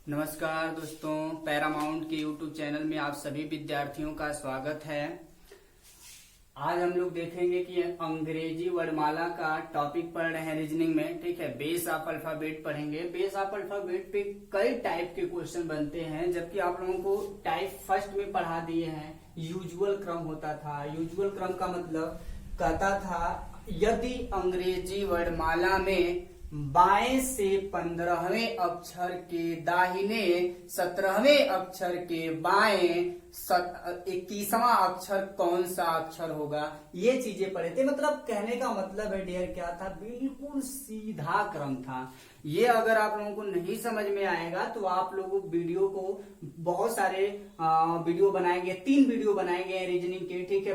नमस्कार दोस्तों, पैरामाउंट के यूट्यूब चैनल में आप सभी विद्यार्थियों का स्वागत है। आज हम लोग देखेंगे कि अंग्रेजी वर्णमाला का टॉपिक पढ़ रहे हैं रीजनिंग में। ठीक है, बेस ऑफ अल्फाबेट पढ़ेंगे। बेस ऑफ अल्फाबेट पे कई टाइप के क्वेश्चन बनते हैं, जबकि आप लोगों को टाइप फर्स्ट में पढ़ा दिए हैं। यूजुअल क्रम होता था। यूजुअल क्रम का मतलब कहता था यदि अंग्रेजी वर्णमाला में बाएं से 15वें अक्षर के दाहिने 17वें अक्षर के बाएं 21वां अक्षर कौन सा अक्षर होगा, ये चीजें पढ़े थे। मतलब कहने का मतलब है डियर क्या था, बिल्कुल सीधा क्रम था। ये अगर आप लोगों को नहीं समझ में आएगा तो आप लोगों वीडियो को बहुत सारे वीडियो बनाएंगे, 3 वीडियो बनाएंगे रीजनिंग के। ठीक है,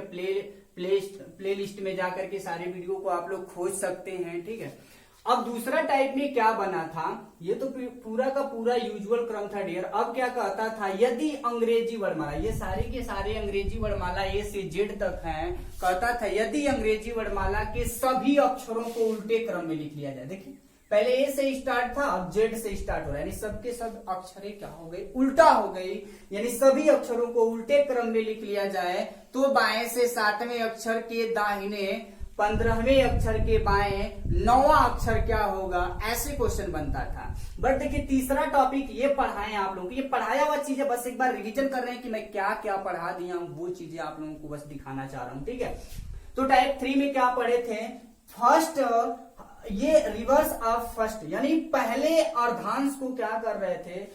प्ले लिस्ट में जाकर के सारे वीडियो को आप लोग खोज सकते हैं। ठीक है, अब दूसरा टाइप में क्या बना था, ये तो पूरा का पूरा यूजुअल क्रम था डियर। अब क्या कहता था, यदि अंग्रेजी वर्णमाला, ये सारे के सारे अंग्रेजी वर्णमाला ए से जेड तक हैं, कहता था यदि अंग्रेजी वर्णमाला के सभी अक्षरों को उल्टे क्रम में लिख लिया जाए। देखिए, पहले ए से स्टार्ट था, अब जेड से स्टार्ट हो रहा है, यानी सबके सब अक्षरें क्या हो गई, उल्टा हो गई। यानी सभी अक्षरों को उल्टे क्रम में लिख लिया जाए तो बाएं से 7वें अक्षर के दाहिने 15वें अक्षर के बाएं 9वां अक्षर क्या होगा, ऐसे क्वेश्चन बनता था। बट देखिए, तीसरा टॉपिक ये पढ़ाए आप लोगों को, ये पढ़ाया हुआ चीजें बस एक बार रिवीजन कर रहे हैं कि मैं क्या क्या पढ़ा दिया हूं, वो चीजें आप लोगों को बस दिखाना चाह रहा हूं। ठीक है, तो टाइप 3 में क्या पढ़े थे, फर्स्ट, ये रिवर्स ऑफ फर्स्ट, यानी पहले अर्धांश को क्या कर रहे थे,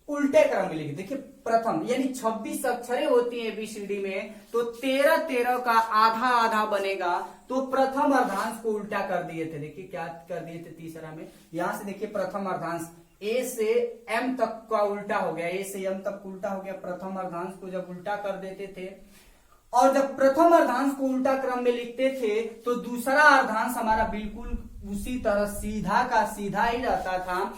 उल्टे क्रम में लिखे। देखिए, प्रथम यानी 26 अक्षरें होती हैं एबीसीडी में, तो 13 का आधा आधा बनेगा, तो प्रथम अर्धांश को उल्टा कर दिए थे। देखिए क्या कर दिए थे तीसरा में, यहां से देखिए प्रथम अर्धांश ए से एम तक का उल्टा हो गया, ए से एम तक उल्टा हो गया। प्रथम अर्धांश को जब उल्टा कर देते थे और जब प्रथम अर्धांश को उल्टा क्रम में लिखते थे तो दूसरा अर्धांश हमारा बिल्कुल उसी तरह सीधा का सीधा ही रहता था।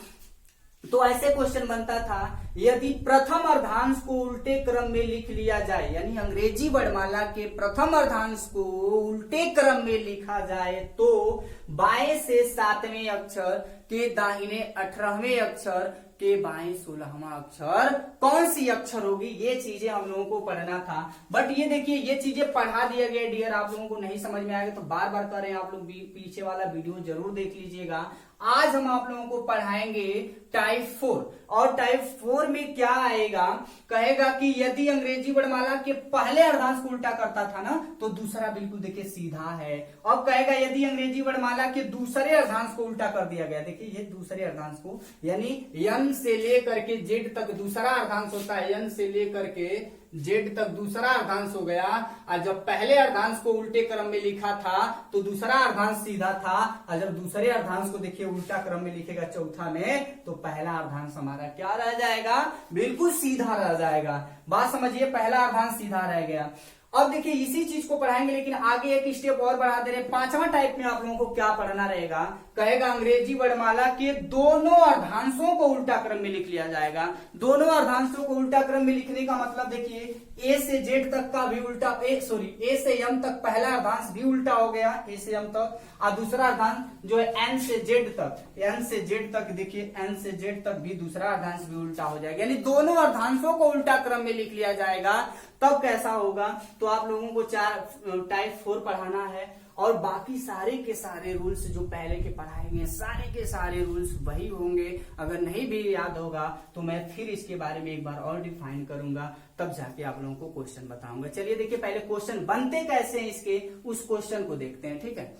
तो ऐसे क्वेश्चन बनता था, यदि प्रथम अर्धांश को उल्टे क्रम में लिख लिया जाए, यानी अंग्रेजी वर्णमाला के प्रथम अर्धांश को उल्टे क्रम में लिखा जाए तो बाएं से 7वें अक्षर के दाहिने 18वें अक्षर के बाएं 16वां अक्षर कौन सी अक्षर होगी, ये चीजें हम लोगों को पढ़ना था। बट ये देखिए, ये चीजें पढ़ा दिया गया डियर। आप लोगों को नहीं समझ में आएगा तो बार बार कर रहे हैं, आप लोग पीछे वाला वीडियो जरूर देख लीजिएगा। आज हम आप लोगों को पढ़ाएंगे टाइप 4, और टाइप 4 में क्या आएगा, कहेगा कि यदि अंग्रेजी वर्णमाला के पहले अर्धांश को उल्टा करता था ना, तो दूसरा बिल्कुल देखिए सीधा है। अब कहेगा यदि अंग्रेजी वर्णमाला के दूसरे अर्धांश को उल्टा कर दिया गया, देखिए ये दूसरे अर्धांश को, यानी एन से लेकर के जेड तक दूसरा अर्धांश होता है, एन से लेकर के जेड तक दूसरा अर्धांश हो गया। और जब पहले अर्धांश को उल्टे क्रम में लिखा था तो दूसरा अर्धांश सीधा था, और जब दूसरे अर्धांश को देखिए उल्टा क्रम में लिखेगा चौथा में, तो पहला अर्धांश हमारा क्या रह जाएगा, बिल्कुल सीधा रह जाएगा। बात समझिए, पहला अर्धांश सीधा रह गया। अब देखिए इसी चीज को पढ़ाएंगे, लेकिन आगे एक स्टेप और बढ़ा दे रहे। 5वां टाइप में आप लोगों को क्या पढ़ना रहेगा, कहेगा अंग्रेजी वर्णमाला के दोनों अर्धांशों को उल्टा क्रम में लिख लिया जाएगा। दोनों अर्धांशों को उल्टा क्रम में लिखने का मतलब देखिए, ए से जेड तक का भी उल्टा, ए से एम तक पहला अर्धांश भी उल्टा हो गया, ए से एम तक, और दूसरा अर्धांश जो है एन से जेड तक, देखिए एन से जेड तक भी दूसरा अर्धांश भी उल्टा हो जाएगा। यानी दोनों अर्धांशों को उल्टा क्रम में लिख लिया जाएगा। तब कैसा होगा, तो आप लोगों को टाइप 4 पढ़ाना है, और बाकी सारे के सारे रूल्स जो पहले के पढ़ाएंगे, सारे के सारे रूल्स वही होंगे। अगर नहीं भी याद होगा तो मैं फिर इसके बारे में एक बार और डिफाइन करूंगा, तब जाके आप लोगों को क्वेश्चन बताऊंगा। चलिए देखिए, पहले क्वेश्चन बनते कैसे हैं इसके, उस क्वेश्चन को देखते हैं। ठीक है,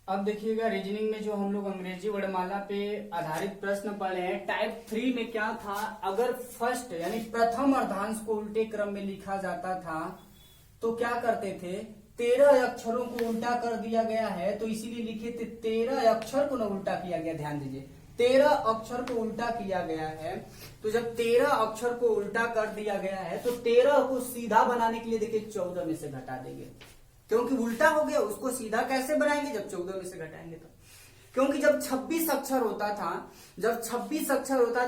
अब देखिएगा रीजनिंग में जो हम लोग अंग्रेजी वर्णमाला पे आधारित प्रश्न पढ़े हैं, टाइप 3 में क्या था, अगर फर्स्ट यानी प्रथम अर्धांश को उल्टे क्रम में लिखा जाता था तो क्या करते थे, 13 अक्षरों को उल्टा कर दिया गया है, तो इसीलिए लिखे थे 13 अक्षर को न उल्टा किया गया। ध्यान दीजिए, 13 अक्षर को उल्टा किया गया है। तो जब 13 अक्षर को उल्टा कर दिया गया है तो 13 को सीधा बनाने के लिए देखिए 14 में से घटा देंगे, क्योंकि उल्टा हो गया। उसको सीधा कैसे बनाएंगे, जब 14 में से घटाएंगे तो, क्योंकि जब 26 अक्षर होता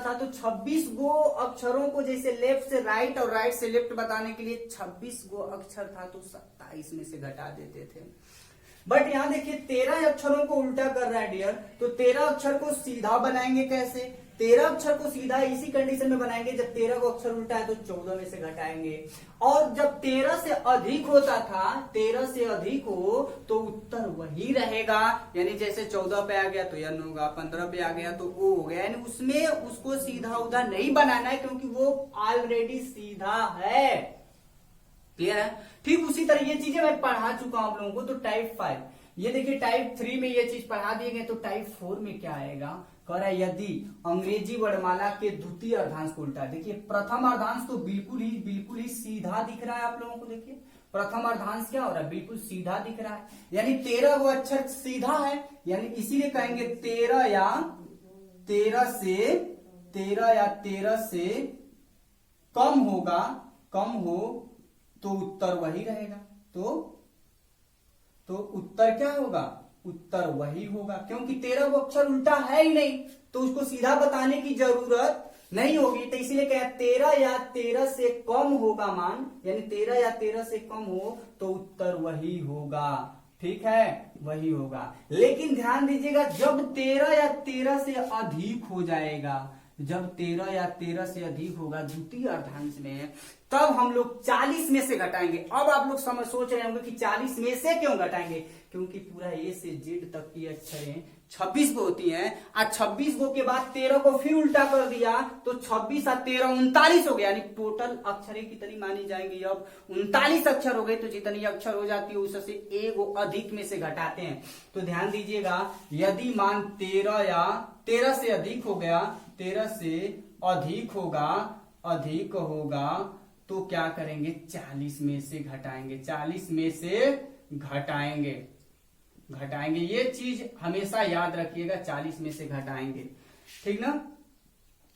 था तो 26 गो अक्षरों को जैसे लेफ्ट से राइट और राइट से लेफ्ट बताने के लिए 26 गो अक्षर था, तो 27 में से घटा देते थे। बट यहाँ देखिए 13 अक्षरों को उल्टा कर रहा है डियर, तो 13 अक्षर को सीधा बनाएंगे कैसे, 13 अक्षर को सीधा इसी कंडीशन में बनाएंगे जब 13 को अक्षर उल्टा है तो 14 में से घटाएंगे। और जब 13 से अधिक होता था, 13 से अधिक हो तो उत्तर वही रहेगा, यानी जैसे 14 पे आ गया तो n होगा, 15 पे आ गया तो o हो गया, यानी उसमें उसको सीधा उधर नहीं बनाना है क्योंकि वो ऑलरेडी सीधा है। क्लियर है? ठीक उसी तरह ये चीजें मैं पढ़ा चुका हूं आप लोगों को। तो टाइप 5, ये देखिए टाइप 3 में ये चीज पढ़ा दिए गए। तो टाइप 4 में क्या आएगा, कह रहा है यदि अंग्रेजी वर्णमाला के द्वितीय अर्धांश को उल्टा, देखिए प्रथम अर्धांश तो बिल्कुल ही सीधा दिख रहा है आप लोगों को। देखिए प्रथम अर्धांश क्या हो रहा है, बिल्कुल सीधा दिख रहा है, यानी 13 वो अक्षर सीधा है, यानी इसीलिए कहेंगे 13 या 13 से कम होगा, कम हो तो उत्तर वही रहेगा। तो उत्तर क्या होगा, उत्तर वही होगा, क्योंकि 13 वो अक्षर उल्टा है ही नहीं तो उसको सीधा बताने की जरूरत नहीं होगी। तो इसीलिए क्या 13 या 13 से कम होगा मान, यानी 13 या 13 से कम हो तो उत्तर वही होगा। ठीक है, वही होगा। लेकिन ध्यान दीजिएगा जब 13 या 13 से अधिक हो जाएगा, जब 13 या 13 से अधिक होगा द्वितीय अर्धांश में, तब हम लोग 40 में से घटाएंगे। अब आप लोग सोच रहे होंगे कि 40 में से क्यों घटाएंगे, क्योंकि पूरा ए से जेड तक की अक्षरें 26 गो होती हैं। आज 26 गो के बाद 13 को फिर उल्टा कर दिया तो 26 और 13 39 हो गया, यानी टोटल अक्षरें कितनी मानी जाएंगी, अब 39 अक्षर हो गए। तो जितनी अक्षर हो जाती है उससे एक अधिक में से घटाते हैं। तो ध्यान दीजिएगा यदि मान 13 या 13 से अधिक हो गया, 13 से अधिक होगा तो क्या करेंगे, 40 में से घटाएंगे, 40 में से घटाएंगे। ये चीज हमेशा याद रखिएगा, 40 में से घटाएंगे, ठीक ना,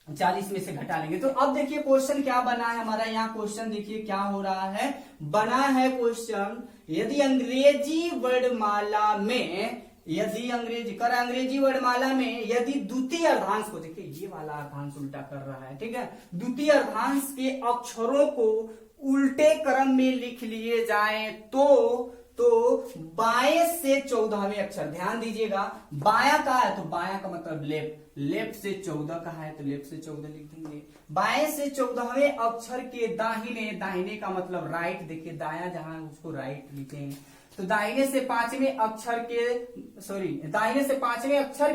40 में से घटा लेंगे। तो अब देखिए क्वेश्चन क्या बना है हमारा, यहाँ क्वेश्चन देखिए क्या हो रहा है, बना है क्वेश्चन यदि अंग्रेजी वर्णमाला में, अंग्रेजी वर्णमाला में यदि द्वितीय अर्धांश को, देखिए ये वाला अर्धांश उल्टा कर रहा है, ठीक है, द्वितीय अर्धांश के अक्षरों को उल्टे क्रम में लिख लिए जाएं तो बाएं से 14वें अक्षर, ध्यान दीजिएगा बायां का है तो बायां का मतलब लेफ्ट से 14 का है तो लेफ्ट से 14 लिख देंगे। बाएं से 14वें अक्षर के दाहिने का मतलब राइट, देखिए दायां जहां उसको राइट लिखेंगे। तो दाहिने से पांचवें अक्षर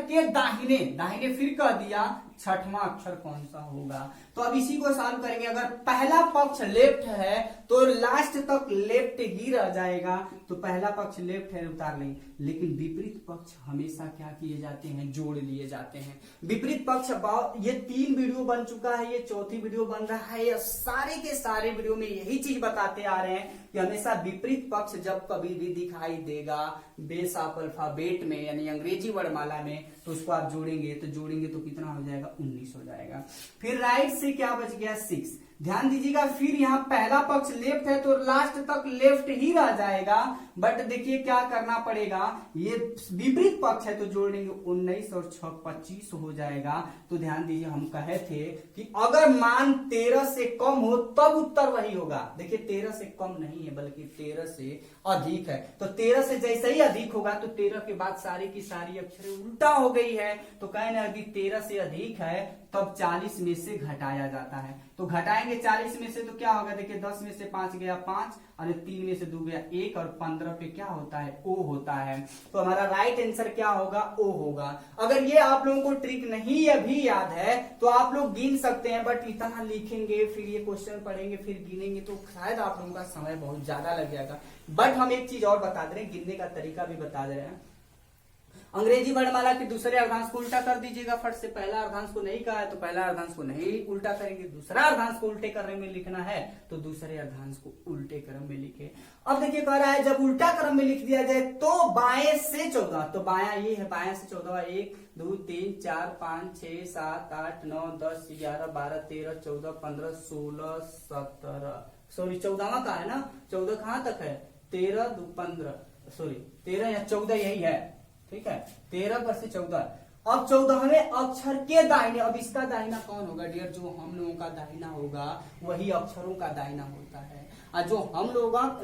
के दाहिने फिर कह दिया छठवां अक्षर कौन सा होगा। तो अब इसी को सॉल्व करेंगे। अगर पहला पक्ष लेफ्ट है तो लास्ट तक लेफ्ट ही रह जाएगा, तो पहला पक्ष लेफ्ट है उतार लेंगे। लेकिन विपरीत पक्ष हमेशा क्या किए जाते हैं, जोड़ लिए जाते हैं। विपरीत पक्ष ये 3 वीडियो बन चुका है, ये 4थी वीडियो बन रहा है। ये सारे के सारे वीडियो में यही चीज बताते आ रहे हैं कि हमेशा विपरीत पक्ष जब कभी भी दिखाई देगा बेस ऑफ अल्फाबेट में, यानी अंग्रेजी वर्णमाला में, तो उसको आप जोड़ेंगे तो कितना हो जाएगा, 19 हो जाएगा। फिर राइट से क्या बच गया, 6। ध्यान दीजिएगा फिर यहाँ पहला पक्ष लेफ्ट है तो लास्ट तक लेफ्ट ही रह जाएगा, बट देखिए क्या करना पड़ेगा, ये विपरीत पक्ष है तो जोड़ लेंगे 19 और 6 25 हो जाएगा। तो ध्यान दीजिए हम कहे थे कि अगर मान 13 से कम हो तब उत्तर वही होगा। देखिए 13 से कम नहीं है बल्कि 13 से अधिक है, तो 13 से जैसे ही अधिक होगा तो 13 के बाद सारी की सारी अक्षरें उल्टा हो गई है। तो कहना यदि 13 से अधिक है तब 40 में से घटाया जाता है। तो घटाएंगे 40 में से तो क्या होगा, देखिए 10 में से 5 गया 5 और 3 में से 2 गया 1 और 15 पे क्या होता है, ओ होता है। तो हमारा राइट आंसर क्या होगा, ओ होगा। अगर ये आप लोगों को ट्रिक नहीं अभी याद है तो आप लोग गिन सकते हैं, बट इतना लिखेंगे फिर ये क्वेश्चन पढ़ेंगे फिर गिनेंगे तो शायद आप लोगों का समय बहुत ज्यादा लग जाएगा। बट हम एक चीज और बता दे रहे हैं, गिनने का तरीका भी बता दे रहे हैं। अंग्रेजी वर्णमाला के दूसरे अर्धांश को उल्टा कर दीजिएगा फट से। पहला अर्धांश को नहीं कहा है तो पहला अर्धांश को नहीं उल्टा करेंगे, दूसरा अर्धांश को उल्टे क्रम में लिखना है तो दूसरे अर्धांश को उल्टे क्रम में लिखे। अब देखिए कह रहा है जब उल्टा क्रम में लिख दिया जाए तो बाएं से 14, तो बायां ये है, बायां से 14 1 2 3 4 5 6 7 8 9 10 11 12 13 14 15 16 17 सॉरी 14वां का है ना, 14 कहां तक है, 13 2 15 सॉरी 13 या 14 यही है, ठीक है, 13 पर से 14। अब 14वें अक्षर के दाहिने, अब इसका दाहिना कौन होगा डियर, जो हम लोगों का दाहिना होगा वही अक्षरों का दाहिना होता है, और जो हम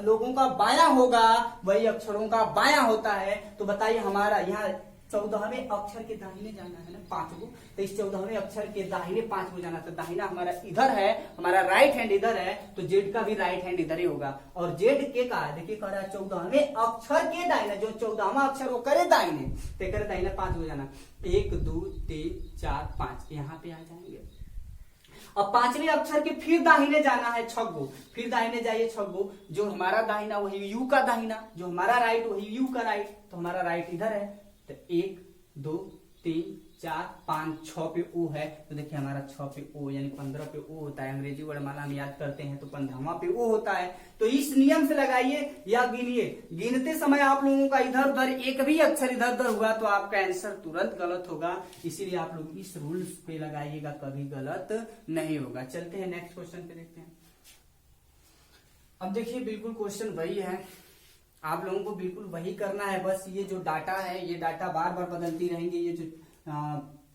लोगों का बायां होगा वही अक्षरों का बायां होता है। तो बताइए हमारा यहाँ 14वें अक्षर के दाहिने जाना है ना 5 गो, तो इस 14वें अक्षर के दाहिने 5 गो जाना, तो दाहिना हमारा इधर है, हमारा राइट हैंड इधर है, तो जेड का भी राइट हैंड इधर ही होगा। और जेड के का देखिए कह रहा है 14वें अक्षर के दाहिने, जो 14वां अक्षर वो करे दाहिने, तो करे दाहिने 5 गो जाना, 1 2 3 4 5 यहाँ पे आ जाएंगे। अब 5वें अक्षर के फिर दाहिने जाना है 6 गो, फिर दाहिने जाइए 6 गो, जो हमारा दाहिना वही यू का दाहिना, जो हमारा राइट वही यू का राइट, तो हमारा राइट इधर है, तो 1 2 3 4 5 6 पे ओ है, तो देखिए हमारा 6 पे ओ यानी 15 पे ओ होता है। अंग्रेजी वर्णमाला हम याद करते हैं तो 15वां पे ओ होता है। तो इस नियम से लगाइए या गिनिए, गिनते समय आप लोगों का इधर उधर एक भी अक्षर इधर उधर हुआ तो आपका आंसर तुरंत गलत होगा, इसीलिए आप लोग इस रूल्स पे लगाइएगा, कभी गलत नहीं होगा। चलते हैं नेक्स्ट क्वेश्चन पे देखते हैं। अब देखिए बिल्कुल क्वेश्चन वही है, आप लोगों को बिल्कुल वही करना है, बस ये जो डाटा है ये डाटा बार बार बदलती रहेंगी। ये जो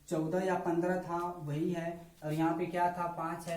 14 या 15 था वही है, और यहाँ पे क्या था 5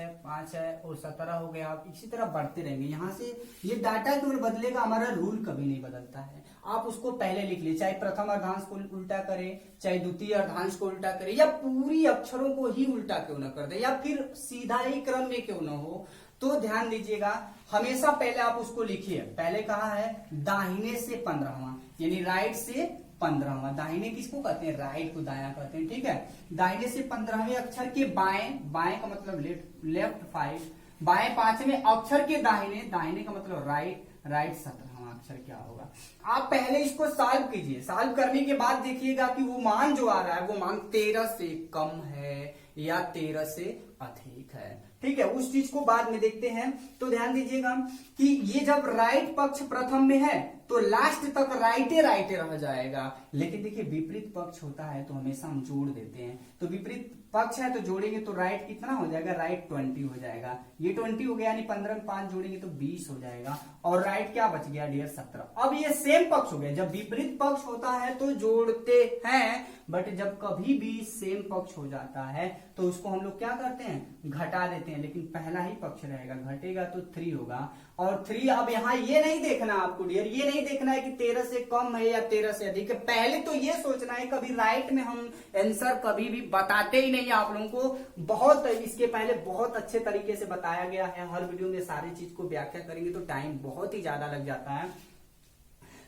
है और 17 हो गया, आप इसी तरह बढ़ते रहेंगे। यहाँ से ये डाटा केवल बदलेगा, हमारा रूल कभी नहीं बदलता है। आप उसको पहले लिख लीजिए, चाहे प्रथम अर्धांश को उल्टा करे, चाहे द्वितीय अर्धांश को उल्टा करे, या पूरी अक्षरों को ही उल्टा क्यों न कर दे, या फिर सीधा ही क्रम में क्यों न हो, तो ध्यान दीजिएगा हमेशा पहले आप उसको लिखिए। पहले कहा है दाहिने से 15वां, यानी राइट से 15वां, दाहिने किसको कहते हैं, राइट को दायां कहते हैं, ठीक है। दाहिने से 15वें अक्षर के बाएं, बाएं का मतलब लेफ्ट 5, बाएं 5वें अक्षर के दाहिने, दाहिने का मतलब राइट, राइट 17वां अक्षर क्या होगा। आप पहले इसको सॉल्व कीजिए, सॉल्व करने के बाद देखिएगा कि वो मान जो आ रहा है वो मान 13 से कम है या 13 से अधिक है, ठीक है। उस चीज को बाद में देखते हैं। तो ध्यान दीजिएगा कि ये जब राइट पक्ष प्रथम में है तो लास्ट तक राइटे राइटे रह जाएगा, लेकिन देखिए विपरीत पक्ष होता है तो हमेशा हम जोड़ देते हैं, तो विपरीत पक्ष है तो जोड़ेंगे तो राइट कितना हो जाएगा, राइट 20 हो जाएगा, ये 20 हो गया, यानी 15 में 5 जोड़ेंगे तो 20 हो जाएगा, और राइट क्या बच गया डियर 17। अब ये सेम पक्ष हो गया, जब विपरीत पक्ष होता है तो जोड़ते हैं, बट जब कभी भी सेम पक्ष हो जाता है तो उसको हम लोग क्या करते हैं, घटा देते हैं, लेकिन पहला ही पक्ष रहेगा, घटेगा तो 3 होगा। और 3 अब यहाँ ये नहीं देखना आपको डियर, ये नहीं देखना है कि 13 से कम है या 13 से अधिक है, पहले तो ये सोचना है, कभी राइट में हम आंसर कभी भी बताते ही नहीं है आप लोगों को, बहुत इसके पहले बहुत अच्छे तरीके से बताया गया है, हर वीडियो में सारी चीज को व्याख्या करेंगे तो टाइम बहुत ही ज्यादा लग जाता है,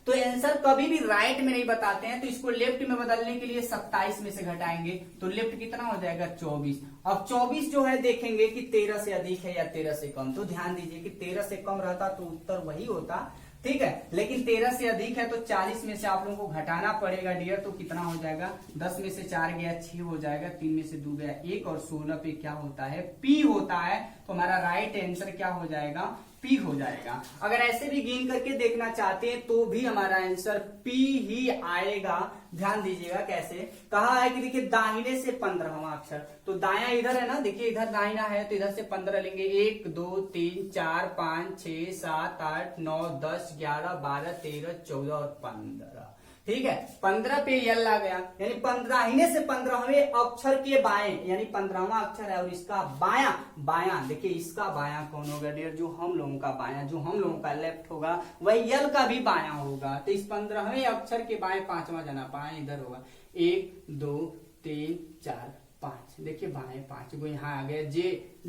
तो आंसर कभी भी राइट में नहीं बताते हैं। तो इसको लेफ्ट में बदलने के लिए 27 में से घटाएंगे तो लेफ्ट कितना हो जाएगा 24। अब 24 जो है देखेंगे कि 13 से अधिक है या 13 से कम, तो ध्यान दीजिए कि 13 से कम रहता तो उत्तर वही होता, ठीक है, लेकिन 13 से अधिक है तो 40 में से आप लोगों को घटाना पड़ेगा डियर, तो कितना हो जाएगा, 10 में से 4 गया 6 हो जाएगा, 3 में से 2 गया 1, और 16 पे क्या होता है, पी होता है, तो हमारा राइट आंसर क्या हो जाएगा, पी हो जाएगा। अगर ऐसे भी गिन करके देखना चाहते हैं तो भी हमारा आंसर पी ही आएगा। ध्यान दीजिएगा कैसे, कहा है कि देखिए दाहिने से 15वां अक्षर, तो दाया इधर है ना, देखिए इधर दाहिना है तो इधर से 15 लेंगे, 1 2 3 4 5 6 7 8 9 10 11 12 13 14 और 15, ठीक है। 15 पे यल आ गया, यानी दाहिने से 15वें अक्षर के बाएं, यानी 15वां अक्षर है, और इसका बायां, बायां देखिए इसका बायां कौन होगा डियर, जो हम लोगों का बायां, जो हम लोगों का लेफ्ट होगा वही यल का भी बायां होगा, तो इस 15वें अक्षर के बाएं 5वां जाना, बायां इधर होगा, 1 2 3 4 5, देखिए बाएं 5 को यहाँ आ गया,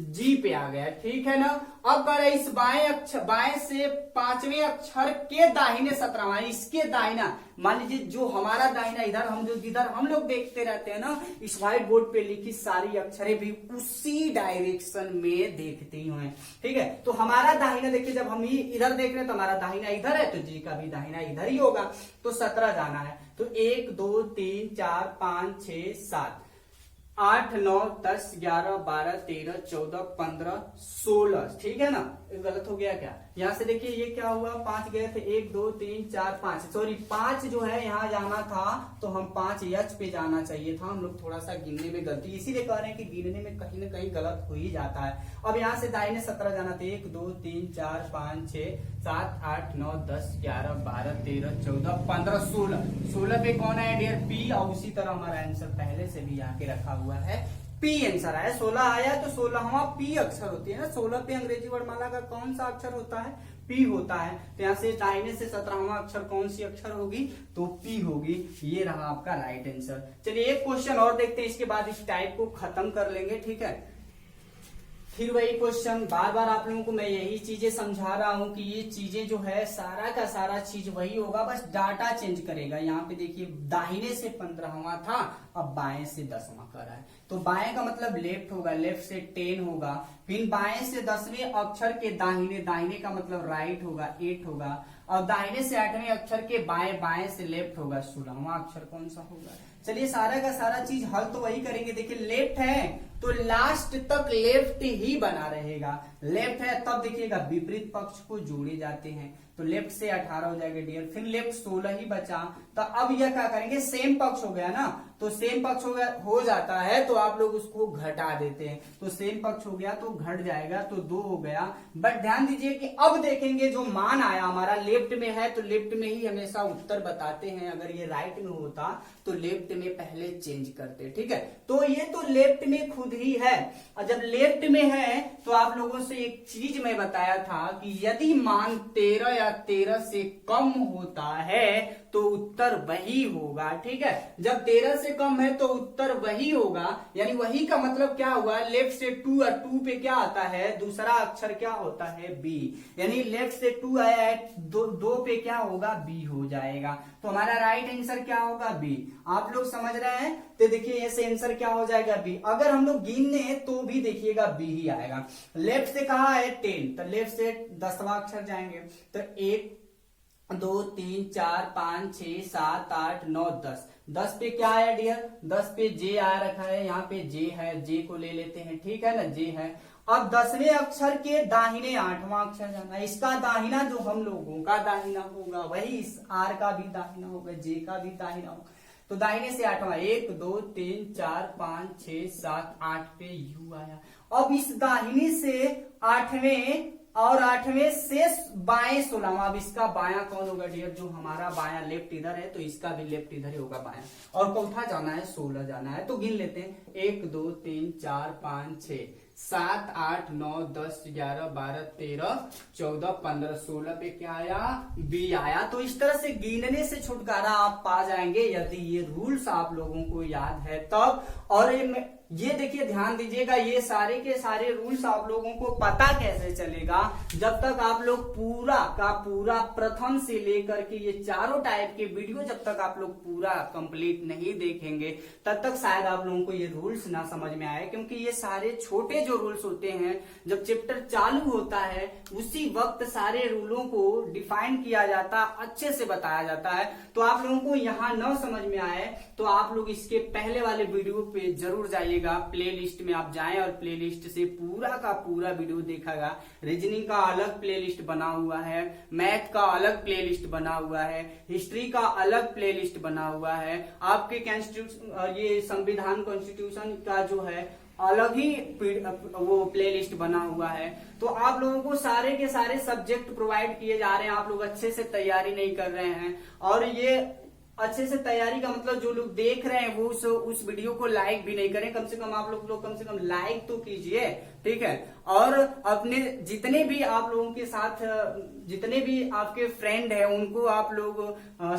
जी पे आ गया, ठीक है ना। अब कर इस बाएं से 5वें अक्षर के दाहिने 17वां, इसके दाहिना, मान लीजिए जो हमारा दाहिना इधर, हम जो जिधर हम लोग देखते रहते हैं ना, इस व्हाइट बोर्ड पे लिखी सारी अक्षरें भी उसी डायरेक्शन में देखती हुए, ठीक है। तो हमारा दाहिना देखिए, जब हम इधर देख रहे हैं तो हमारा दाहिना इधर है, तो जी का भी दाहिना इधर ही होगा, तो 17 जाना है, तो 1 2 3 4 5 6 7 8 9 10 11 12 13 14 15 16, ठीक है ना, गलत हो गया क्या, यहाँ से देखिए ये क्या हुआ, 5 गए थे, 1 2 3 4 5, सॉरी 5 जो है यहाँ जाना था तो हम 5 एच पे जाना चाहिए था, हम लोग थोड़ा सा गिनने में गलती, इसीलिए कह रहे हैं कि गिनने में कहीं ना कहीं गलत हो ही जाता है। अब यहाँ से दाहिने 17 जाना था, 1 2 3 4 5 6 7 8 9 10 11 12 13 14 15 16 पे कौन है डियर, पी, और उसी तरह हमारा आंसर पहले से भी यहाँ के रखा हुआ है पी आंसर आया, 16 आया तो 16वां पी अक्षर होती है ना, 16 पे अंग्रेजी वर्णमाला का कौन सा अक्षर होता है, पी होता है। तो यहाँ से दाहिने से 17वां अक्षर कौन सी अक्षर होगी, तो पी होगी। ये रहा आपका राइट आंसर। चलिए एक क्वेश्चन और देखते हैं, इसके बाद इस टाइप को खत्म कर लेंगे, ठीक है। फिर वही क्वेश्चन, बार बार आप लोगों को मैं यही चीजें समझा रहा हूं कि ये चीजें जो है सारा का सारा चीज वही होगा, बस डाटा चेंज करेगा। यहाँ पे देखिए दाहिने से 15वां था, अब बाएं से 10वां कर रहा है, तो बाएं का मतलब लेफ्ट होगा, लेफ्ट से 10 होगा। फिर बाएं से 10वें अक्षर के दाहिने, दाहिने का मतलब राइट होगा, 8 होगा। और दाहिने से 8वें अक्षर के बाएं, बाएं से लेफ्ट होगा, 16वां अक्षर कौन सा होगा। चलिए सारा का सारा चीज हल तो वही करेंगे। देखिए लेफ्ट है तो लास्ट तक लेफ्ट ही बना रहेगा, लेफ्ट है तब देखिएगा विपरीत पक्ष को जोड़े जाते हैं, तो लेफ्ट से 18 हो जाएगा डियर। फिर लेफ्ट 16 ही बचा, तो अब यह क्या करेंगे, सेम पक्ष हो गया ना, तो सेम पक्ष हो जाता है तो आप लोग उसको घटा देते हैं, तो सेम पक्ष हो गया तो घट जाएगा, तो 2 हो गया। बट ध्यान दीजिए कि अब देखेंगे जो मान आया हमारा लेफ्ट में है, तो लेफ्ट में ही हमेशा उत्तर बताते हैं। अगर ये राइट में होता तो लेफ्ट में पहले चेंज करते, ठीक है। तो ये तो लेफ्ट में खुद ही है, और जब लेफ्ट में है तो आप लोगों से एक चीज मैं बताया था कि यदि मान 13 या 13 से कम होता है तो उत्तर वही होगा, ठीक है। जब 13 से कम है तो उत्तर वही होगा, यानी वही का मतलब क्या हुआ, लेफ्ट से 2, और 2 पे क्या आता है, दूसरा अक्षर क्या होता है, बी, यानी लेफ्ट से 2 आया है, 2 पे क्या होगा, बी हो जाएगा। तो हमारा राइट आंसर क्या होगा, बी। आप लोग समझ रहे हैं, तो देखिए ऐसे आंसर क्या हो जाएगा, बी। अगर हम लोग गिनने तो भी देखिएगा बी ही आएगा। लेफ्ट से कहा है 10, तो लेफ्ट से 10वां अक्षर जाएंगे, तो 1 2 3 4 5 6 7 8 9 10, 10 पे क्या आया डियर, 10 पे जे आ रखा है, यहाँ पे जे है, जे को ले लेते हैं, ठीक है ना, जे है। अब 10वें अक्षर के दाहिने 8वां अक्षर जाना है, इसका दाहिना जो हम लोगों का दाहिना होगा वही इस आर का भी दाहिना होगा, जे का भी दाहिना होगा। तो दाहिने से 8वां, 1 2 3 4 5 6 7 8 पे यू आया। अब इस दाहिने से 8वें और 8वें से बाएं 16वां, अब इसका बायां कौन होगा डियर, जो हमारा बायां लेफ्ट इधर है तो इसका भी लेफ्ट इधर ही होगा बायां। और चौथा जाना है 16 जाना है, तो गिन लेते हैं, 1 2 3 4 5 6 7 8 9 10 11 12 13 14 15 16 पे क्या आया, बी आया। तो इस तरह से गिनने से छुटकारा आप पा जाएंगे यदि ये रूल्स आप लोगों को याद है तब। और ये देखिए ध्यान दीजिएगा, ये सारे के सारे रूल्स आप लोगों को पता कैसे चलेगा, जब तक आप लोग पूरा का पूरा प्रथम से लेकर के ये चारों टाइप के वीडियो जब तक आप लोग पूरा कंप्लीट नहीं देखेंगे तब तक शायद आप लोगों को ये रूल्स ना समझ में आए। क्योंकि ये सारे छोटे जो रूल्स होते हैं, जब चैप्टर चालू होता है उसी वक्त सारे रूलों को डिफाइन किया जाता, अच्छे से बताया जाता है। तो आप लोगों को यहाँ न समझ में आए तो आप लोग इसके पहले वाले वीडियो पे जरूर जाइएगा, प्ले लिस्ट में आप जाएं और प्ले लिस्ट से पूरा का पूरा वीडियो देखेगा। रीजनिंग का अलग प्ले लिस्ट बना हुआ है, मैथ का अलग प्ले लिस्ट बना हुआ है, हिस्ट्री का अलग प्ले लिस्ट बना हुआ है, आपके ये संविधान कॉन्स्टिट्यूशन का जो है अलग ही वो प्ले लिस्ट बना हुआ है। तो आप लोगों को सारे के सारे सब्जेक्ट प्रोवाइड किए जा रहे हैं, आप लोग अच्छे से तैयारी नहीं कर रहे हैं। और ये अच्छे से तैयारी का मतलब जो लोग देख रहे हैं वो उस वीडियो को लाइक भी नहीं करें, कम से कम आप लोग कम से कम लाइक तो कीजिए, ठीक है। और अपने जितने भी आप लोगों के साथ जितने भी आपके फ्रेंड हैं उनको आप लोग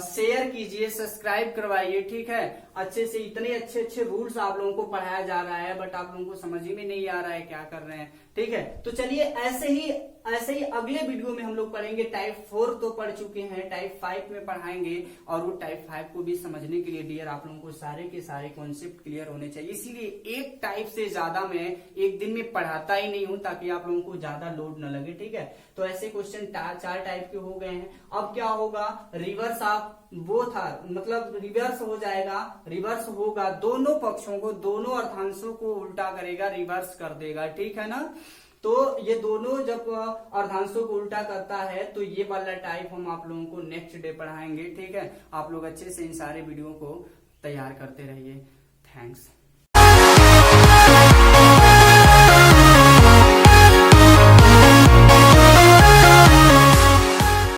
शेयर कीजिए, सब्सक्राइब करवाइए, ठीक है। अच्छे से इतने अच्छे अच्छे रूल्स आप लोगों को पढ़ाया जा रहा है, बट आप लोगों को समझ ही में नहीं आ रहा है क्या कर रहे हैं, ठीक है। तो चलिए ऐसे ही अगले वीडियो में हम लोग पढ़ेंगे। टाइप 4 तो पढ़ चुके हैं, टाइप 5 में पढ़ाएंगे। और वो टाइप 5 को भी समझने के लिए डियर आप लोगों को सारे के सारे कॉन्सेप्ट क्लियर होने चाहिए। इसीलिए एक टाइप से ज्यादा मैं एक दिन में पढ़ाता ही नहीं हूं ताकि आप लोगों को ज्यादा लोड न लगे, ठीक है। तो ऐसे क्वेश्चन 4 टाइप के हो गए हैं। अब क्या होगा, रिवर्स आप वो था मतलब रिवर्स हो जाएगा, रिवर्स होगा, दोनों पक्षों को दोनों अर्थांशों को उल्टा करेगा, रिवर्स कर देगा, ठीक है ना। तो ये दोनों जब अर्धांशों को उल्टा करता है तो ये वाला टाइप हम आप लोगों को नेक्स्ट डे पढ़ाएंगे, ठीक है। आप लोग अच्छे से इन सारे वीडियो को तैयार करते रहिए। थैंक्स।